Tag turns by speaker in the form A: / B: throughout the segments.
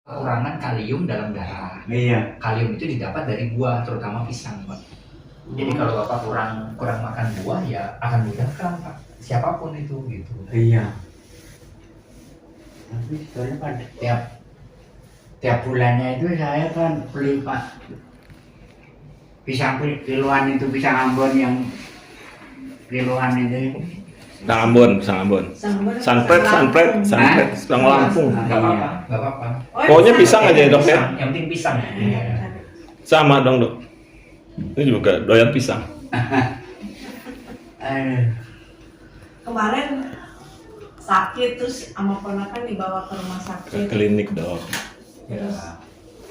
A: kekurangan kalium dalam darah.
B: Iya.
A: Kalium itu didapat dari buah, terutama pisang, Pak. Jadi kalau Bapak kurang makan buah, ya akan mudah kan, Pak. Siapapun itu, gitu.
B: Iya. Tapi soalnya Pak, tiap bulannya itu saya kan beli Pak pisang kiloan itu, pisang Ambon yang kiloan itu.
C: Ambon. Sanpret, pisang Lampung.
A: Nggak apa-apa, nggak apa-apa.
C: Pokoknya pisang aja ya, Dok ya.
A: Yang penting pisang. Iya.
C: Sama dong, Dok. Ini juga doyan pisang.
D: Kemarin sakit terus sama ponakan dibawa ke rumah
C: Ke
D: sakit.
C: klinik, Dok.
D: Terus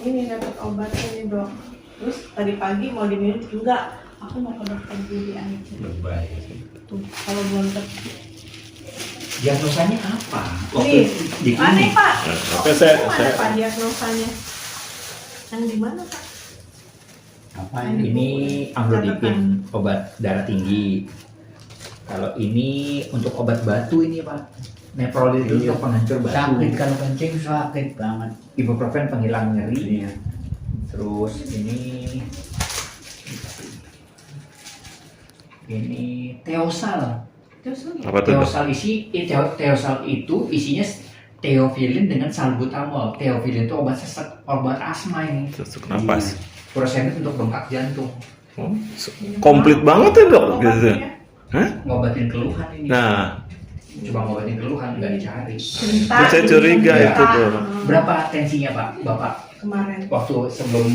D: ini dapat obat ini dok. Terus tadi pagi mau diminum enggak. Aku mau ke dokter gigi aja.
A: Lebay.
D: Tuh kalau belum
A: Diagnosanya apa?
D: Nih,
A: di
D: mana
A: klinik.
D: Pak?
C: Oke, saya-
D: Mana Pak diagnosanya? Yang di mana Pak?
B: Apa
A: Ini amlodipin, obat darah tinggi. Kalau ini untuk obat batu ini, Pak. Neprolid itu untuk penghancur batu.
B: Sakit kalau kencing, sakit banget.
A: Ibuprofen penghilang nyeri.
B: Iya.
A: Terus ini teosal.
D: Terus lu
C: Apa tuh, Dok?
A: Teosal itu isinya teofilin dengan salbutamol. Teofilin itu obat sesek, obat asma ini.
C: Susuk napas.
A: Furosemid untuk bengkak jantung.
C: Oh, komplit banget ya, Dok, gitu.
D: obatnya?
C: Hah?
A: Ngobatin keluhan ini.
C: Nah,
A: Coba ngobatin keluhan nggak dicari.
D: Cerita,
C: saya curiga
D: cerita.
C: itu tuh.
A: Berapa tensinya, Pak? Bapak
D: Kemarin
A: waktu sebelum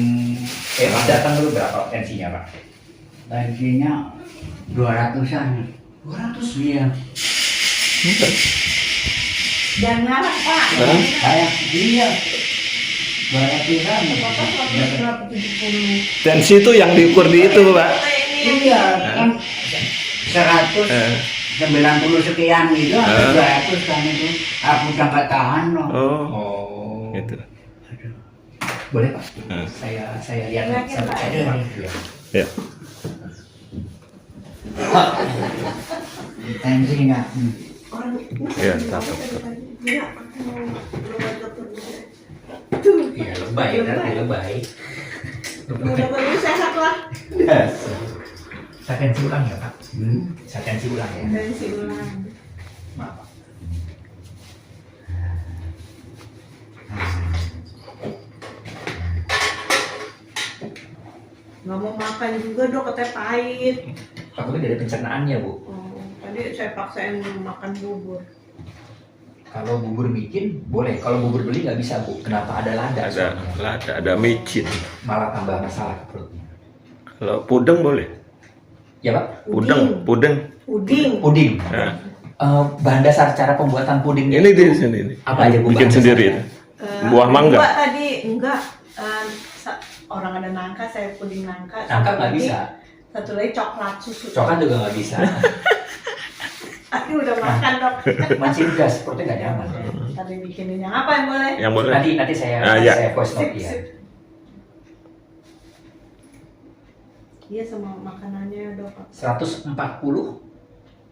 A: pas datang dulu berapa tensinya, Pak?
B: Tensinya 200-an.
A: 200.
B: Iya.
D: jangan ngarang Pak.
C: Hah?
B: Saya iya. 200-an.
D: Bapak 170.
C: tensi itu yang diukur di itu, Pak.
B: Iya, kan 190 sekian gitu,
C: Eh.
B: 200 kan itu. Aku udah nggak tahan loh.
C: Oh,
A: Oh.
C: gitu.
A: Boleh, Pak?
C: Eh.
A: Saya lihat
D: Lihatin,
A: satu
D: Pak.
A: aja, Pak. Iya.
C: Ya.
B: Tensi nggak.
D: Orang
C: Iya, cakep.
D: Iya, aku mau berobat dokter gigi.
A: Iya, lebay, nanti lebay.
D: Mudah-mudahan sehat lah.
A: Saya tensi ulang ya, Pak.
B: Hmm.
A: Saya tensi ulang ya.
D: Tensi ulang.
A: Maaf, Pak.
D: Nggak mau makan juga dok, katanya pahit.
A: Takutnya dari pencernaannya, Bu.
D: Oh, tadi saya paksain makan bubur.
A: Kalau bubur bikin boleh, kalau bubur beli nggak bisa, Bu. Kenapa? Ada lada. soalnya.
C: Ada micin.
A: Malah tambah masalah ke perutnya.
C: Kalau pudeng boleh.
A: Ya, Pak.
C: Pudeng.
D: Puding.
A: Puding.
C: Nah,
A: Bahan dasar cara pembuatan pudingnya
C: ini
A: itu
C: di sini. Ini.
A: apa aja, Bu?
C: Bikin
A: bahan
C: sendiri.
A: dasarnya?
C: Buah mangga.
D: Enggak tadi, enggak. Orang ada nangka, saya puding nangka.
A: Nangka nggak
D: Lagi,
A: bisa.
D: Satu lagi coklat susu.
A: Coklat juga nggak bisa.
D: Tapi udah makan dok.
A: Mancing gas, perutnya nggak nyaman.
D: Tadi bikinin yang apa yang boleh?
C: Yang boleh.
A: Nanti saya
C: Ya.
A: saya voice
D: Sip,
A: note ya.
D: sip. Iya sama makanannya dok.
A: 140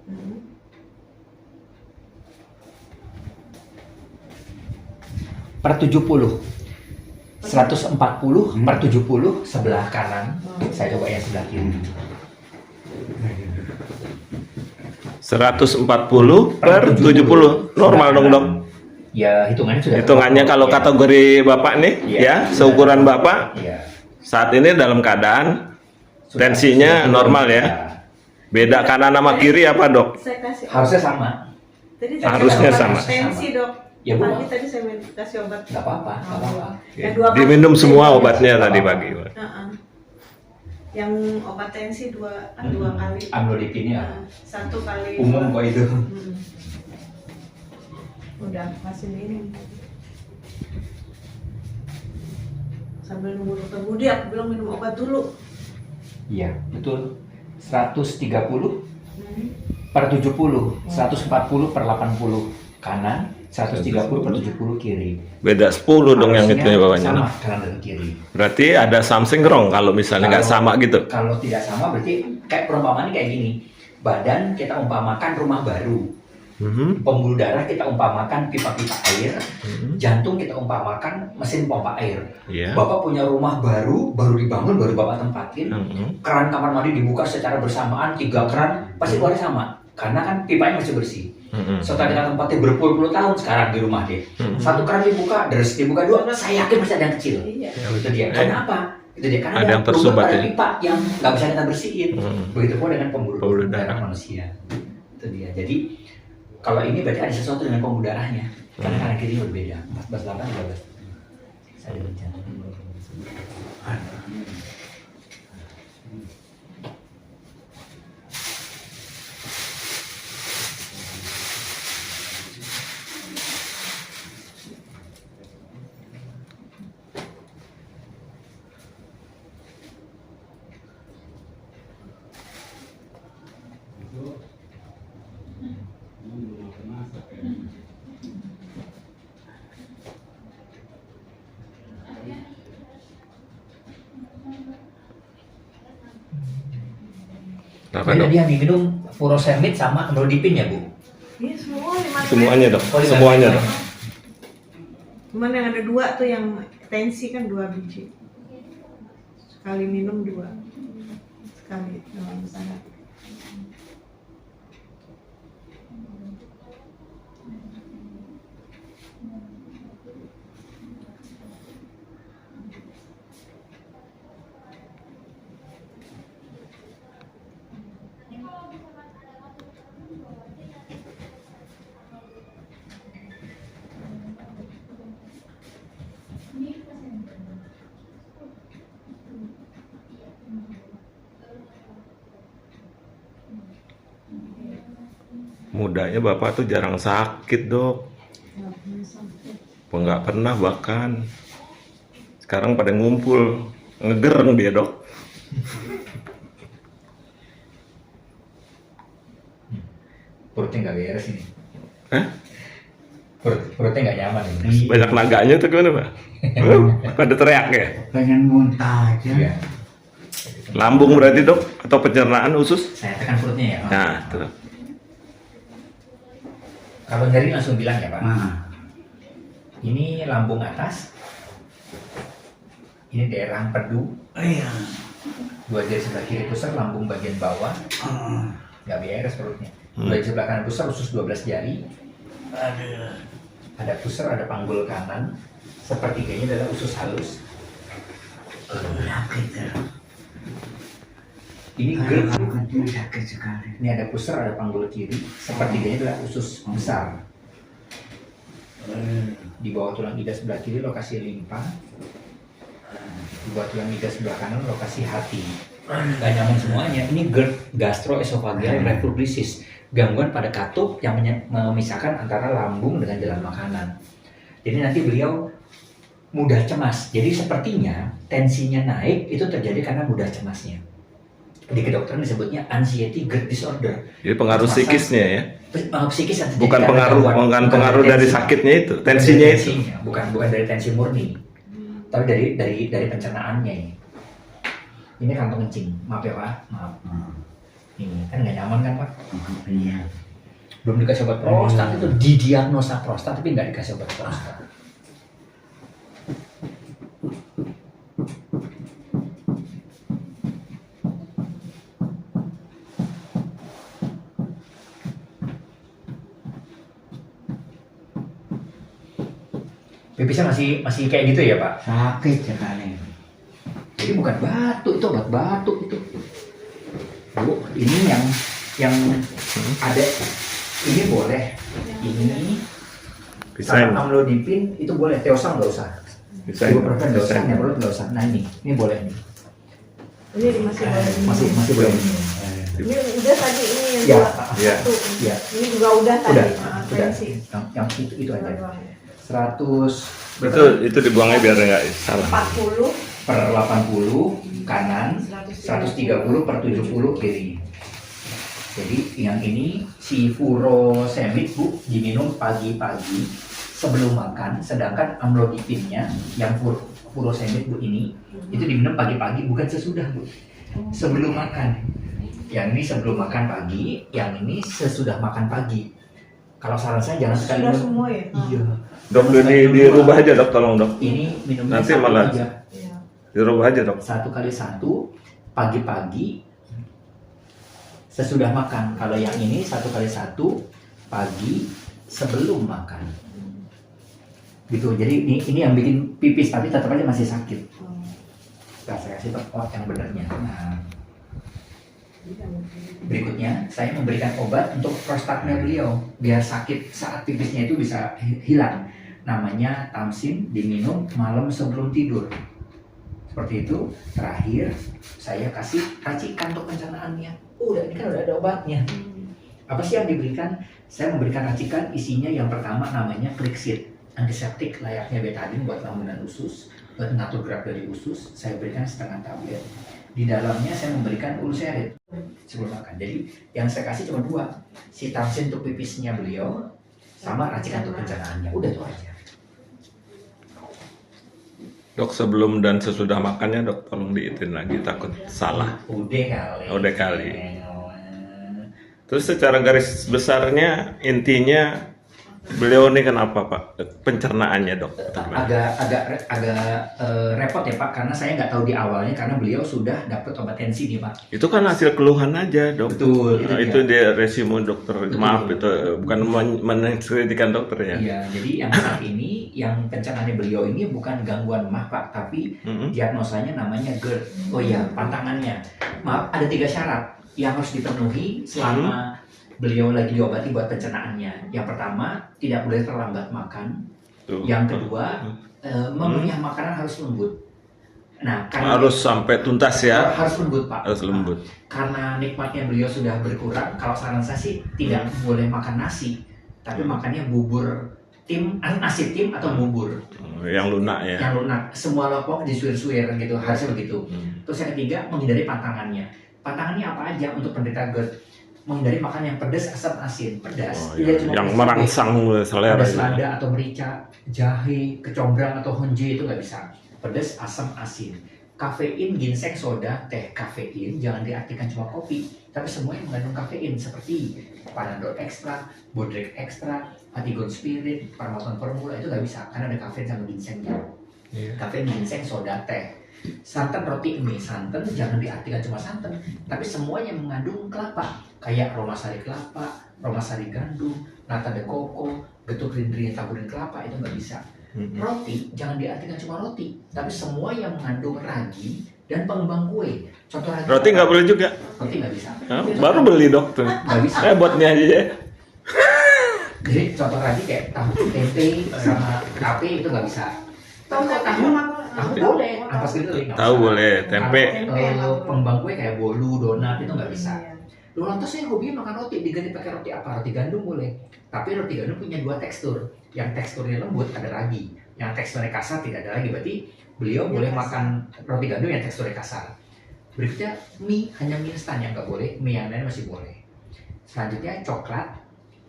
D: Hmm.
A: per 70. 140 per 70 sebelah kanan. Saya coba yang sebelah kiri.
C: 140 per 70. Normal dong, Dok.
A: Ya, hitungannya sudah
C: Hitungannya kalau
A: ya.
C: kategori Bapak nih,
A: Iya.
C: ya, seukuran Bapak
A: Iya.
C: saat ini dalam keadaan
A: Sudah-
C: tensinya
A: sudah
C: normal ya.
A: ya.
C: Beda kanan sama kiri apa, Dok?
D: Saya kasih
A: Harusnya sama.
D: Tadi
C: Harusnya
D: obat
C: sama.
D: tensi dok.
A: Ya, Bu.
D: Tadi saya kasih obat.
A: Nggak apa-apa, nggak apa-apa.
D: Yang dua kali.
C: Diminum semua obatnya
A: Nggak
C: tadi
A: apa-apa.
C: pagi.
D: Heeh. Yang obat tensi dua kali.
A: Amlodipinnya
D: Satu kali.
A: umum kok itu.
D: Udah masih minum. Sambil nunggu dokter Budi, aku bilang minum obat dulu.
A: Iya, betul. 130
D: Hmm.
A: per 70, 140 per 80 kanan, 130 per 70 kiri.
C: Beda 10 dong yang
A: Harusnya
C: itu ya bawahnya.
A: sama
C: Dok.
A: kanan dan kiri.
C: Berarti ada something wrong kalau misalnya nggak sama gitu.
A: Kalau tidak sama berarti kayak perumpamaan kayak gini. Badan kita umpamakan rumah baru. Pembuluh darah kita umpamakan pipa-pipa air, jantung kita umpamakan mesin pompa air.
C: Iya.
A: Bapak punya rumah baru dibangun, baru Bapak tempatin, keran kamar mandi dibuka secara bersamaan, 3 keran, pasti keluarnya sama. Karena kan pipanya masih bersih. Setelah kita tempatin berpuluh-puluh tahun sekarang di rumah deh. Satu keran dibuka, deres dibuka 2, saya yakin masih ada yang kecil.
D: Iya.
A: Itu dia. Karena apa? Itu dia. Karena
C: Ada yang
A: lubang
C: tersumbat
A: pada
C: ya?
A: pipa yang nggak bisa kita bersihin. Begitu pun dengan pembuluh
C: Pembuluh
A: darah
C: darah.
A: manusia. Itu dia. Jadi kalau ini berarti ada sesuatu dengan pembuluh darahnya. Karena kanan kiri berbeda. 14 8 13. Saya baca.
C: Apa
A: Jadi
C: dok?
A: tadi yang diminum furosemid sama amlodipin ya Bu?
D: Iya semua 5
C: Semuanya dok.
A: Oh, iya.
C: Semuanya dok.
D: Cuman yang ada 2 tuh yang tensi kan 2 biji. Sekali minum 2. Sekali dalam sehari.
C: Mudanya bapak tuh jarang sakit dok. Nggak pernah bahkan. Sekarang pada ngumpul, ngegereng dia dok.
A: Perutnya nggak beres ini.
C: Hah?
A: Perutnya nggak nyaman ini.
C: Banyak naganya tuh gimana pak? Pada teriak ya?
B: Pengen muntah aja.
A: Iya.
C: Lambung berarti dok? Atau pencernaan usus?
A: Saya tekan perutnya ya. Pak.
C: Nah, tuh.
A: Kalau nyeri langsung bilang ya Pak.
B: Nah,
A: Ini lambung atas. Ini daerah empedu.
B: iya.
A: 2 jari sebelah kiri pusar, lambung bagian bawah. Nggak beres perutnya. 2 jari sebelah kanan pusar, usus 12 jari.
B: Aduh.
A: Ada pusar, ada panggul kanan. Sepertiganya adalah usus halus.
B: Sakit ya.
A: Ini
B: Aduh,
A: GERD.
B: aku kecil sakit sekali.
A: Ini ada pusar, ada panggul kiri. Sepertiganya adalah usus besar. Di bawah tulang iga sebelah kiri lokasi limpa. Di bawah tulang iga sebelah kanan lokasi hati. Gak nyaman semuanya. Ini GERD, gastroesophageal reflux disease, gangguan pada katup yang memisahkan antara lambung dengan jalan makanan. Jadi nanti beliau mudah cemas. Jadi sepertinya tensinya naik itu terjadi karena mudah cemasnya. Di kedokteran disebutnya anxiety GERD disorder.
C: Jadi pengaruh psikisnya ya?
A: Psikis yang terjadi
C: Bukan
A: karena
C: pengaruh,
A: gangguan.
C: bukan
A: Bukan
C: pengaruh dari
A: tensi.
C: sakitnya itu,
A: Bukan
C: tensinya
A: dari
C: itu.
A: tensinya, bukan dari tensi murni, tapi dari pencernaannya ini. Ini kantong kencing, maaf ya Pak, maaf. Ini kan nggak nyaman kan Pak?
B: Iya.
A: Belum dikasih obat prostat itu didiagnosa prostat tapi nggak dikasih obat prostat. Pipisnya masih kayak gitu ya Pak?
B: Sakit sekali.
A: Jadi bukan batuk, itu obat batuk itu. Bu, ini yang ada ini boleh. Ini
C: Bisa
A: sama amlodipin itu boleh. Teosal nggak usah.
C: Bisa
A: Ibuprofen nggak usah, neprolol nggak usah. Nah ini boleh nih.
D: Ini masih boleh minum.
A: Masih boleh minum.
D: Ini udah tadi ini yang
A: Ya,
D: 2.
C: ya.
A: Ya,
D: Ini juga udah tadi.
A: udah.
D: Tensi.
A: Yang itu aja. 100
C: Itu dibuangnya biar nggak salah.
D: 40.
A: per 80 kanan, 130 per 70 kiri. Jadi yang ini si furosemid Bu diminum pagi-pagi sebelum makan, sedangkan amlodipinnya yang furosemid Bu ini itu diminum pagi-pagi bukan sesudah Bu, sebelum makan. Yang ini sebelum makan pagi, yang ini sesudah makan pagi. Kalau saran saya jangan sekali
D: Sudah
A: minum.
D: semua ya?
A: Iya.
C: Dok, dirubah aja dok, tolong dok.
A: Ini minumnya
C: Nanti
A: satu
C: malah-
A: aja.
D: Iya.
C: Dirubah aja dok.
A: 1 kali 1 pagi-pagi sesudah makan. Kalau yang ini 1 kali 1 pagi sebelum makan. Gitu. Jadi ini yang bikin pipis tapi tetap aja masih sakit.
D: Oh.
A: Nah, saya kasih obat yang benarnya. Nah, berikutnya saya memberikan obat untuk prostatnya beliau biar sakit saat pipisnya itu bisa hilang. Namanya Tamsin, diminum malam sebelum tidur. Seperti itu. Terakhir saya kasih racikan untuk pencernaannya. Udah, ini kan udah ada obatnya. Apa sih yang diberikan? Saya memberikan racikan, isinya yang pertama namanya Clexit, antiseptik layaknya betadine buat lamunan usus, buat ngatur gerak dari usus. Saya berikan setengah tablet. Di dalamnya saya memberikan Ulcerit sebelum makan. Jadi yang saya kasih cuma 2, si Tamsin untuk pipisnya beliau, sama racikan untuk pencernaannya. Udah itu aja.
C: Dok, sebelum dan sesudah makannya dok, tolong diitin lagi, takut salah.
A: Udah kali.
C: Udah kali. Terus secara garis besarnya intinya beliau ini kenapa Pak? Pencernaannya dok.
A: Agak repot ya Pak, karena saya nggak tahu di awalnya karena beliau sudah dapat obat tensi nih Pak.
C: Itu kan hasil keluhan aja dok.
A: Betul, itu
C: Nah,
A: dia.
C: itu dia resume dokter.
A: Betul.
C: Maaf itu bukan menkritikan dokternya.
A: Iya, jadi yang saat ini yang pencernaannya beliau ini bukan gangguan mah Pak, tapi diagnosanya namanya GERD. Oh iya, pantangannya. Maaf, ada 3 syarat yang harus dipenuhi selama beliau lagi diobati buat pencernaannya. Yang pertama, tidak boleh terlambat makan.
C: Tuh.
A: Yang kedua, mengunyah makanan harus lembut. Nah, karena
C: Harus sampai tuntas ya.
A: harus lembut Pak.
C: Harus lembut.
A: Karena nikmatnya beliau sudah berkurang, kalau saran saya sih tidak boleh makan nasi, tapi makannya bubur tim, nasi tim atau bubur
C: Yang lunak ya.
A: yang lunak, semua lopok disuir-suir gitu, harusnya begitu. Terus yang ketiga, menghindari pantangannya. Pantangannya apa aja untuk penderita GERD? Menghindari makan yang pedas, asam, asin. Pedas,
C: Oh,
A: tidak cuma
C: yang
A: pedas
C: merangsang selera.
A: pedas
C: itu.
A: lada atau merica, jahe, kecombrang atau honje itu nggak bisa. Pedas, asam, asin. Kafein, ginseng, soda, teh. Kafein jangan diartikan cuma kopi, tapi semua yang mengandung kafein seperti Panadol Extra, Bodrek Extra, Atigon Spirit, Parmaton Formula itu nggak bisa karena ada kafein sama ginsengnya.
C: Iya.
A: Kafein, ginseng, soda, teh. Santan, roti, mie. Santan jangan diartikan cuma santan, tapi semua yang mengandung kelapa kayak romasari kelapa, romasari gandum, nata de coco, getuk rindri taburin kelapa itu nggak bisa. Roti jangan diartikan cuma roti, tapi semua yang mengandung ragi dan pengembang kue. Contoh
C: Roti nggak boleh juga.
A: Roti nggak bisa.
C: Hah? Baru beli dok tuh.
A: Nggak bisa.
C: Buat ini aja ya.
A: Jadi contoh ragi kayak tahu tempe sama tape itu nggak bisa.
D: Tahu
A: Kok
D: tempe sama
A: tahu boleh, ampas gitu nggak
C: Tahu
A: bisa.
C: boleh, tempe.
A: Kalau, pengembang kue kayak bolu, donat itu nggak bisa.
D: Iya.
A: Lu lantas saya hobi makan roti, diganti pakai roti apa? Roti gandum boleh. Tapi roti gandum punya 2 tekstur. Yang teksturnya lembut ada ragi, yang teksturnya kasar tidak ada lagi. Berarti beliau boleh makan roti gandum yang teksturnya kasar. Berikutnya mie, hanya mie instan yang nggak boleh, mie yang lain masih boleh. Selanjutnya coklat,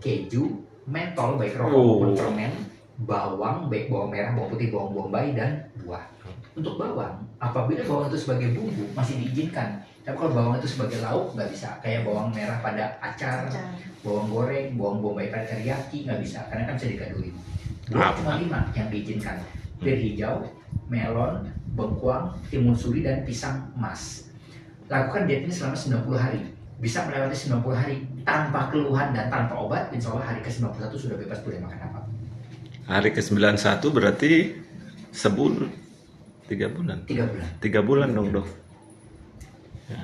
A: keju, mentol baik rokok maupun permen, bawang baik bawang merah, bawang putih, bawang bombay dan buah. Untuk bawang, apabila bawang itu sebagai bumbu masih diizinkan. Tapi kalau bawang itu sebagai lauk nggak bisa. Kayak bawang merah pada acar, bawang goreng, bawang bombay pada teriyaki nggak bisa karena kan bisa digaduhin. Buah cuma 5 yang diizinkan. Bir hijau, melon, bengkuang, timun suri dan pisang emas. Lakukan diet ini selama 90 hari. Bisa melewati 90 hari tanpa keluhan dan tanpa obat, insya Allah hari ke-91 sudah bebas boleh makan apa.
C: Hari ke-91 berarti sebulan. 3 bulan.
A: 3 bulan.
C: 3 bulan dong dok. Ya.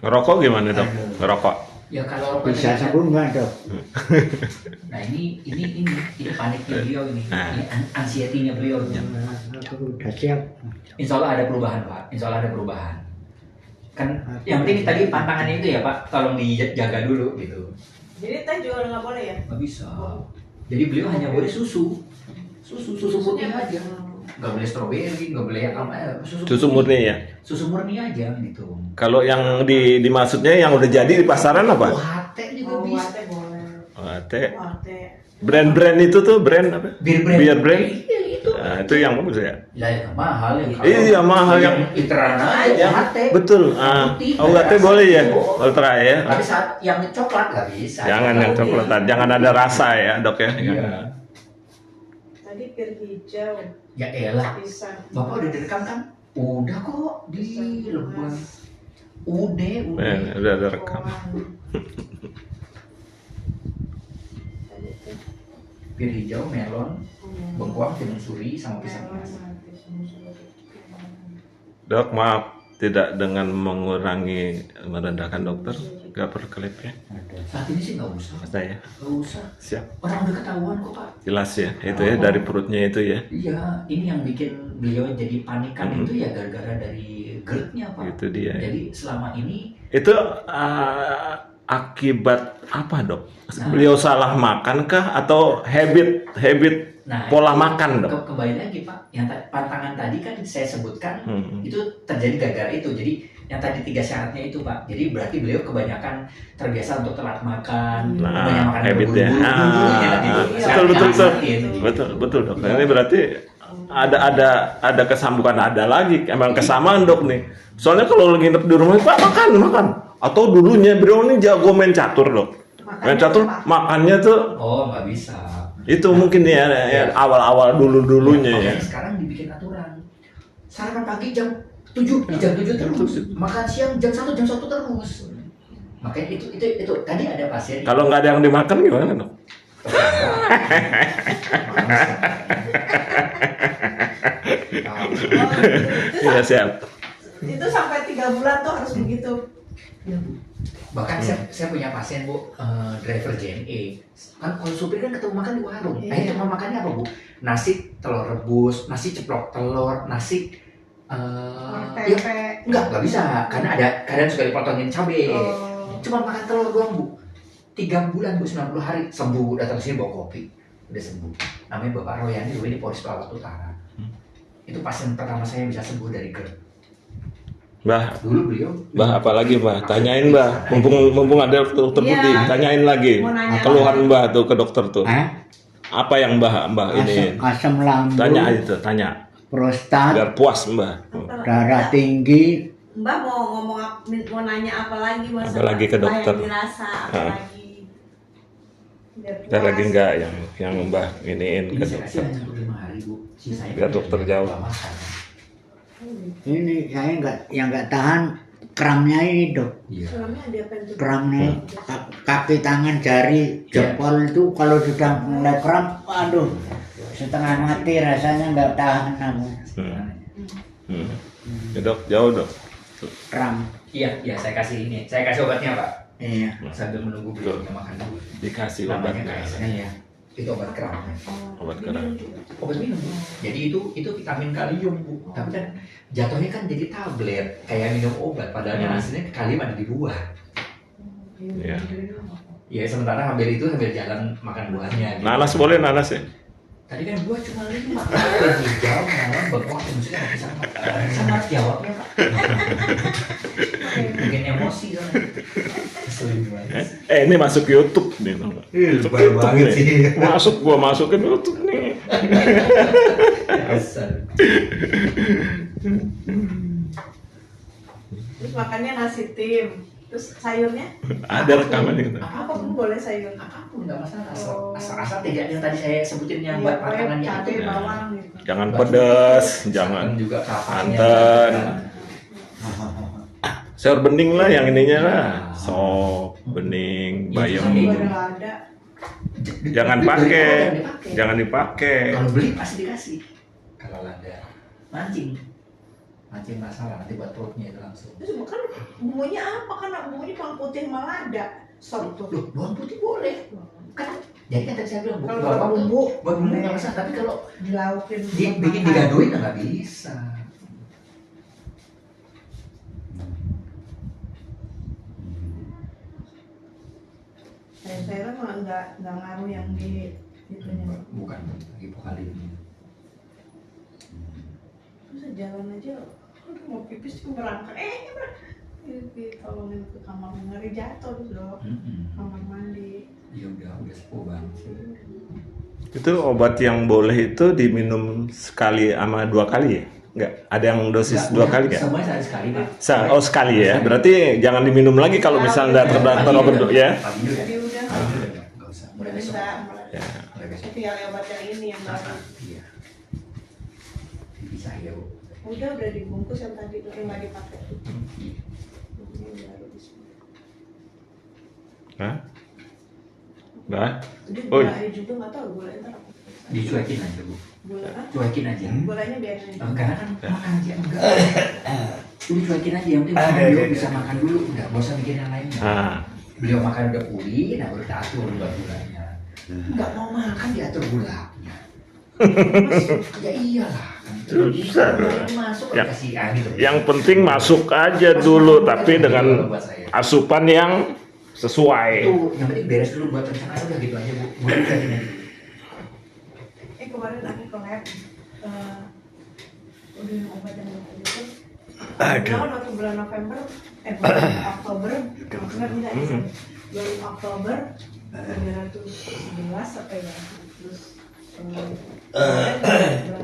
C: Ngerokok gimana dok? Ngerokok.
A: Ya kalau rokok
B: Bisa
A: tidak-
B: sembuh nggak dok?
A: Nah ini paniknya beliau ini
C: Nah.
A: anxiety-nya beliau.
B: Aku udah siap.
A: Insya Allah ada perubahan Pak, Insya Allah ada perubahan. Kan yang penting tadi pantangannya itu ya Pak, tolong dijaga dulu gitu.
D: Jadi teh juga nggak boleh ya?
A: Nggak bisa. Jadi beliau hanya boleh susu putih aja. Nggak boleh stroberi, nggak boleh
C: Susu murni ya.
A: Susu murni aja gitu.
C: Kalau yang dimaksudnya yang udah jadi di pasaran apa?
A: UHT juga
D: Oh,
A: bisa.
D: teh boleh.
C: Teh.
D: Teh.
C: Brand-brand itu tuh brand apa?
A: Bir brand.
C: Bir brand.
A: Iya,
B: itu.
C: Nah, itu yang bagus ya.
B: Lah yang mahal yang
C: Iya, mahal yang
B: iteran aja
C: yang
B: UHT.
C: betul.
B: Putih,
C: UHT
B: ada
C: boleh ya,
B: rasa.
C: ultra ya.
B: Tapi saat yang coklat nggak bisa.
C: Jangan yang coklatan, jangan ada rasa ya dok ya.
B: Iya.
D: Tadi pir hijau,
B: Ya elah.
D: pisang.
B: Bapak udah direkam kan? Udah kok di Lebon. Udah.
C: Udah ada rekam.
B: Pir hijau, melon, bengkuang, timun suri, sama pisang emas.
C: Dok maaf, tidak dengan mengurangi merendahkan dokter, nggak perlu klipnya.
B: Saat ini sih nggak usah.
C: Saya
B: Nggak usah.
C: siap,
B: Orang udah ketahuan kok Pak.
C: jelas ya, itu ya dari perutnya itu ya.
B: Iya, ini yang bikin beliau jadi panikan itu ya gara-gara dari GERD-nya Pak.
C: Itu dia.
B: Jadi selama ini
C: Itu akibat apa dok? Beliau salah makan kah atau habit pola
B: itu
C: makan dok?
B: kembali lagi Pak, yang pantangan tadi kan saya sebutkan
C: Hmm.
B: itu terjadi gara-gara itu. Jadi yang tadi 3 syaratnya itu Pak. Jadi berarti beliau kebanyakan terbiasa untuk telat makan,
C: Nah,
B: banyak makan
C: habitnya. Betul dok. Ini berarti ada kesambukan, ada lagi emang kesamaan dok nih. Soalnya kalau lagi nginep di rumah Pak makan. Atau dulunya beliau ini jago main catur dok. Main catur makannya tuh
B: Oh nggak bisa.
C: itu mungkin ya awal-awal dulunya ya.
B: Makanya sekarang dibikin aturan. Sarapan pagi jam 7 terus. Makan siang jam 1 terus. Makanya itu tadi ada pasien.
C: Kalau nggak ada yang dimakan gimana dok? Iya siap.
D: Itu sampai 3 bulan tuh harus begitu.
B: Bahkan saya punya pasien Bu, driver JNE. Kan kalau supir kan ketemu makan di warung.
D: Iya.
B: Nah, cuma makannya apa Bu? Nasi telur rebus, nasi ceplok telur, nasi ya,
D: Tempe.
B: nggak bisa karena ada kadang suka dipotongin cabai.
D: Oh.
B: Cuma makan telur doang Bu. 3 bulan Bu, 90 hari sembuh. Datang sini bawa kopi, udah sembuh. Namanya Bapak Royani dulu di Polres Pelawat Utara. Itu pasien pertama saya yang bisa sembuh dari GERD.
C: Mbah,
B: Dulu beliau.
C: apalagi Mbah? Tanyain Mbah. Mumpung ada dokter
D: Iya.
C: Budi, tanyain lagi.
D: Mau nanya
C: Keluhan Mbah tuh ke dokter tuh.
B: Hah?
C: Apa yang Mbah ini?
B: Asam lambung,
C: Tanya aja tuh, tanya.
B: prostat,
C: Biar puas Mbah.
B: darah tinggi.
D: Mbak mau nanya apa lagi masalah
C: Apa lagi ke
D: apa
C: dokter?
D: yang dirasa apa
C: Ah.
D: lagi biar
C: Ada lagi
D: puas.
C: enggak yang Mbah iniin
B: Ini
C: ke
B: saya kasih
C: dokter?
B: hanya untuk 5 hari Bu. Sisanya
C: Biar dokter jauh.
B: Ini saya nggak tahan kramnya ini dok. Iya.
D: Selama ada apa itu?
B: Kramnya kaki tangan jari jempol itu kalau sudah mulai kram, aduh setengah mati rasanya nggak tahan aku.
C: Ya, dok, jauh dok.
B: Kram. Iya, saya kasih ini. Saya kasih obatnya Pak. Iya. Sambil menunggu beliau makan dulu.
C: Dikasih
B: Namanya
C: obatnya.
B: KSN. Iya. Itu obat kram.
C: Obat keram.
B: Obat minum Bu. Jadi itu vitamin kalium Bu. Tapi kan jatuhnya kan jadi tablet kayak minum obat. Padahal yang aslinya kalium ada di buah.
C: Iya.
B: Ya sementara hampir jalan makan buahnya. Gitu.
C: Nanas boleh nanas ya?
B: Tadi kan buah cuma 5. Hijau, melon, bengkok, maksudnya nggak bisa makan. Sama jawabnya Pak. Bikin emosi kan. Keselin banget.
C: Ini masuk YouTube nih. Masuk
B: baru
C: YouTube
B: banget
C: nih.
B: sih.
C: Gua masukin YouTube nih.
B: Kesel.
D: Terus makannya nasi tim. Terus sayurnya
C: Ada rekamannya gitu.
D: apapun boleh sayur.
B: Apapun nggak masalah.
D: Oh.
B: Asal tidak yang tadi saya sebutin yang
D: Iya,
B: buat
D: pokoknya
B: makanannya
D: cabai,
B: itu.
D: bawang gitu.
C: Jangan pedas,
B: Santan
C: jangan
B: juga kapaknya.
C: santan. Sayur bening lah yang ininya lah. Sop, bening, bayam.
B: Iya.
D: Juga udah ada.
C: Jangan pakai. Jangan dipakai.
B: Kalau beli pasti dikasih. Kalau lada mancing masalah nanti buat perutnya itu langsung.
D: Terus kan bumbunya apa? Kan bumbunya bawang putih malah ada. Sop tuh.
B: Loh, bawang putih boleh. Kan jadi kan tadi saya bilang
D: Kalau
B: bawang
D: buat bumbu,
B: buat bumbu nggak masalah, tapi kalau
D: dilaukin
B: bikin digadoin nggak bisa.
D: Saya mah nggak ngaruh yang di itunya.
B: Bukan hipokalemia.
D: Terus jalan aja, aduh mau pipis tuh berangkat, tolongin ke kamar ngeri jatuh terus dong, kamar mandi.
B: Ya udah sepuh banget sih.
C: Itu obat yang boleh itu diminum sekali sama 2 kali ya? Enggak, ada yang dosis 2 kali ya?
A: Semuanya sehari sekali Pak.
C: Oh sekali ya, berarti jangan diminum lagi kalau misalnya terdaftar obat ya?
A: Pagi udah.
D: Jadi udah.
A: Pagi udah nggak usah. Mulai besok.
C: Ya.
A: Mulai besok.
D: Tinggal obat yang ini yang baru.
A: Iya. Bisa ya Bu.
D: Udah dibungkus yang tadi tuh yang nggak dipakai. Ini baru disini.
C: Hah? Mbak?
D: Jadi
C: Oh.
D: gula air juga nggak tahu gula ntar aku periksa.
A: Dicuekin aja Bu.
D: Gula apa?
A: Cuekin aja.
D: Gulanya biarin aja.
A: Karena kan makan aja enggak. Udah cuekin aja yang penting makan dulu, bisa makan dulu, udah gak usah mikir yang lain.
C: Ah.
A: Beliau makan udah pulih, nah baru kita atur gulanya. Enggak mau makan diatur gulanya. Ya iyalah. Kan.
C: Susah.
A: Gulanya masuk
C: Ya.
A: kasih gitu.
C: Yang penting masuk aja dulu, tapi dengan asupan yang sesuai.
A: Itu yang penting beres dulu buat rencana udah gitu aja Bu. Boleh cuekin aja.
D: Kemarin aku ke lab udah minum obat yang itu.
C: Aduh.
D: Kan waktu bulan November, bulan Oktober, enggak bulan Oktober 311 apa ya, terus bulan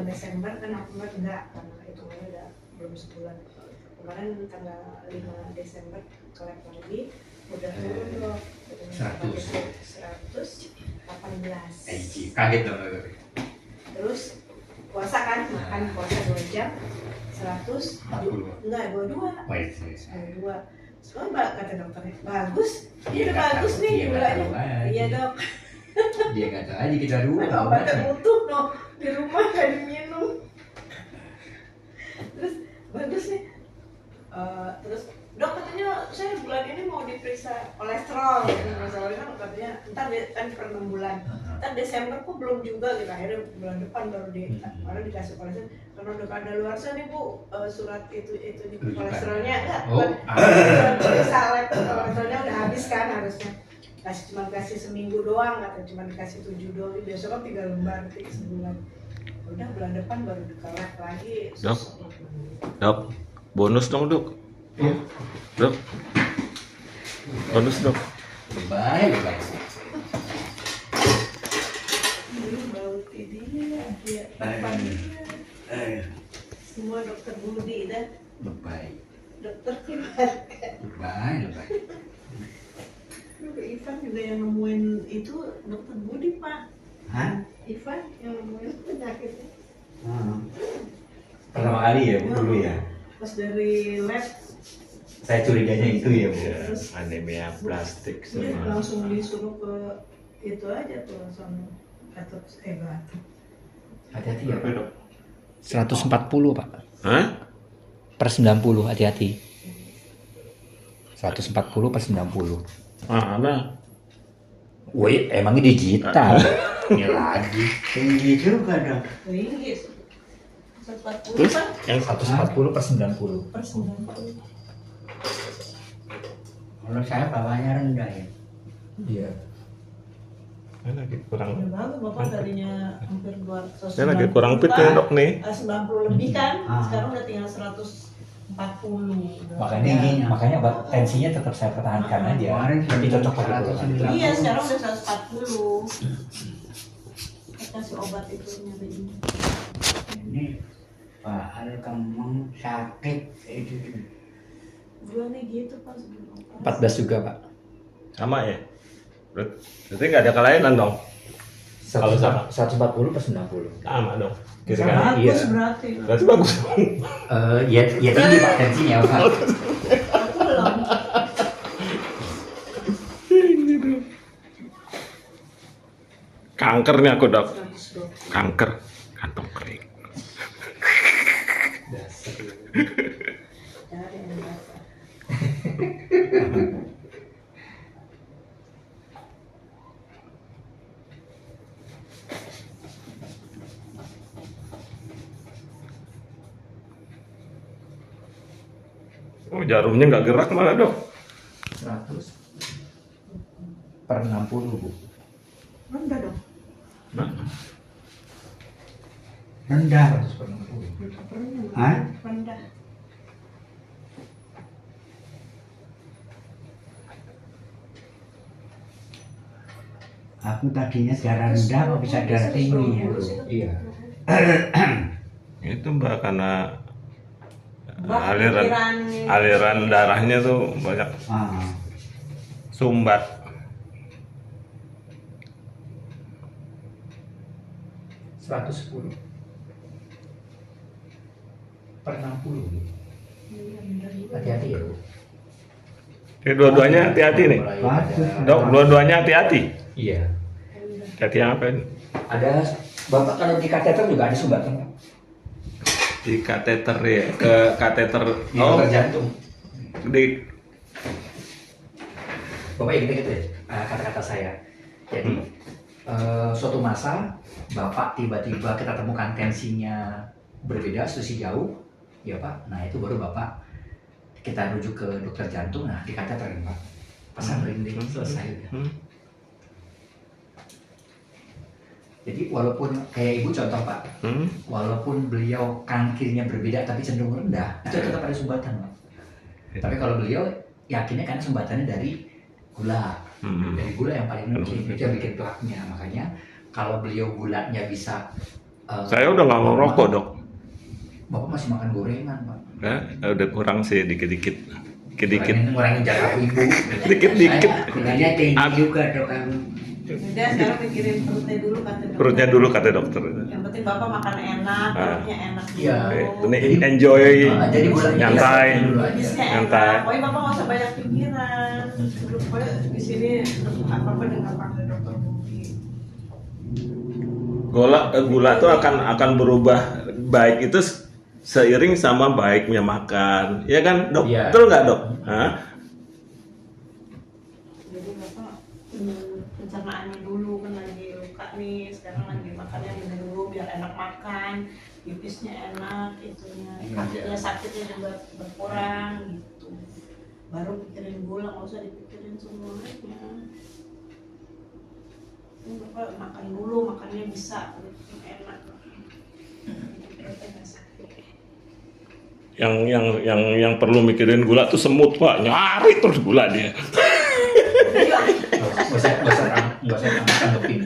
D: Desember kan Oktober enggak, karena hitungannya udah belum sebulan. Kemarin tanggal 5 Desember ke lab lagi, udah turun loh, 118.
A: Kaget dong.
D: Terus puasa kan, makan puasa 2 jam 100 enggak 22
A: Baik.
D: 22 soalnya kata dokternya bagus,
A: Dia
D: udah
A: nggak
D: bagus
A: tahu,
D: nih
A: dia nggak
D: gulanya.
A: tahu aja.
D: Iya dok,
A: Dia kata aja kita dulu.
D: obatnya butuh no di rumah gak diminum. Terus bagus nih. Terus dok katanya saya bulan ini mau diperiksa kolesterol, masalahnya kan katanya ntar kan per 6 bulan, ntar Desember kok belum juga gitu, akhirnya bulan depan baru baru dikasih kolesterol. Karena udah pada luar sana nih Bu, surat itu di kolesterolnya enggak, periksa lab kolesterolnya udah habis kan, harusnya cuma kasih seminggu doang, kata cuma dikasih 7 doang, biasa kan 3 lembar sebulan. Udah bulan depan baru ke lab lagi.
C: Dok, bonus dong dok. Dok, bonus dok.
A: Baik.
D: Dulu bau dia depan dia. Semua dokter Budi dah,
A: Baik.
D: dokter keluarga.
A: Baik.
D: Dulu Ivan juga yang nemuin itu dokter Budi Pak.
A: Hah?
D: Ivan yang nemuin penyakitnya.
A: Pertama kali ya Bu dulu ya.
D: Pas dari lab
A: Saya curiganya itu ya Bu.
D: terus
C: Anemia plastik
D: dia
C: semua.
D: langsung disuruh ke itu aja tuh langsung batuk batuk.
A: Hati-hati ya Pak.
C: Dok?
E: 140 Pak
C: Hah?
E: per 90, hati-hati. 140 per 90.
C: Mana?
E: Woi, emangnya digital.
A: Ini lagi. Tinggi juga dong.
D: Tinggi 140
C: Terus
D: Pak
C: yang
E: 140 per 90.
D: per 90.
B: Kalau saya bawahnya rendah ya.
E: Iya.
C: saya lagi kurang.
D: Udah bagus Bapak tadinya hampir 200.
C: Saya lagi kurang fit ya dok nih.
D: 90 lebih kan, sekarang udah tinggal 140.
E: Makanya tensinya tetap saya pertahankan aja.
B: Kemarin
E: Jadi cocok pakai
B: 190.
E: gula.
D: Iya, sekarang udah 140. Kita kasih obat itu nyari ini.
B: Ini Pak Al Kemeng sakit itu.
D: Gua nih gitu Pak sebelum operasi.
E: 14 juga Pak.
C: Sama ya. Berarti nggak ada kelainan dong. Kalau sama.
E: 140 per 90.
C: Sama dong. Kira-kira.
D: Bagus
E: Iya.
D: berarti.
C: Berarti bagus.
A: Ya tinggi Pak tensinya Pak.
D: Aku belum.
C: Kanker nih aku dok.
D: 120.
C: Kanker kantong kering.
D: Cari yang basah.
C: Oh jarumnya nggak gerak malah dok.
E: 100 per 60 Bu.
D: Rendah dong.
C: Nah,
B: Rendah.
E: 100 per 60.
B: Hah?
D: Rendah.
B: Aku tadinya darah rendah apa bisa darah tinggi ya.
A: Iya.
C: Itu Mbak karena
D: Mbak,
C: aliran
D: pikiran-
C: aliran darahnya tuh banyak
B: Ah,
C: sumbat.
A: $110 per 60 Bu. Hati-hati ya Bu.
C: Oke, dua-duanya hati-hati nih.
A: Mulai
B: Waduh.
A: ada-
C: Dok, dua-duanya hati-hati.
A: Iya.
C: Hati apa ini?
A: Ada Bapak kalau di kateter juga ada sumbatan Pak.
C: Di kateter ya, ke kateter.
A: Di
C: Oh,
A: dokter jantung.
C: di
A: Bapak ya gitu ya kata-kata saya. Jadi suatu masa Bapak tiba-tiba kita temukan tensinya berbeda selisih jauh, ya Pak. Nah itu baru Bapak kita rujuk ke dokter jantung. Nah di kateter ya Pak. Pasang merinding selesai udah. Jadi walaupun kayak ibu contoh Pak, walaupun beliau kanan kirinya berbeda tapi cenderung rendah, itu tetap ada sumbatan Pak. Tapi kalau beliau yakinnya karena sumbatannya dari gula, dari gula yang paling mungkin itu yang bikin plaknya. Makanya kalau beliau gulanya bisa,
C: Saya udah nggak ngerokok dok.
A: Bapak masih makan gorengan Pak.
C: Udah kurang sih dikit-dikit.
A: Ngurangin jatah ibu.
C: Dikit-dikit.
B: gulanya tinggi juga dok kamu.
D: Udah sekarang pikirin perutnya dulu kata dokter.
C: Perutnya dulu kata dokter.
D: Yang penting bapak makan enak, perutnya enak
A: Iya.
D: dulu.
C: Ini enjoy,
A: Jadi gulanya
C: nyantai.
A: dulu aja.
D: Bisnya
C: Nyantai.
D: enak. Pokoknya bapak nggak usah banyak pikiran. Pokoknya di sini apa-apa dengan panggil dokter Budi.
C: Gula tuh akan berubah baik itu seiring sama baiknya makan, ya kan dok?
A: Iya.
C: Betul nggak dok? Hah?
D: Jadi bapak pencernaannya dulu kan lagi luka nih, sekarang lagi makannya dari dulu biar enak makan, pipisnya enak, itunya kakinya sakitnya juga berkurang gitu. Baru pikirin gula, nggak usah dipikirin semuanya. Ini bapak makan dulu, makannya bisa enak. Perutnya nggak sakit.
C: Yang perlu mikirin gula tuh semut pak, nyari terus gula dia.
A: Nggak usah tanggepin.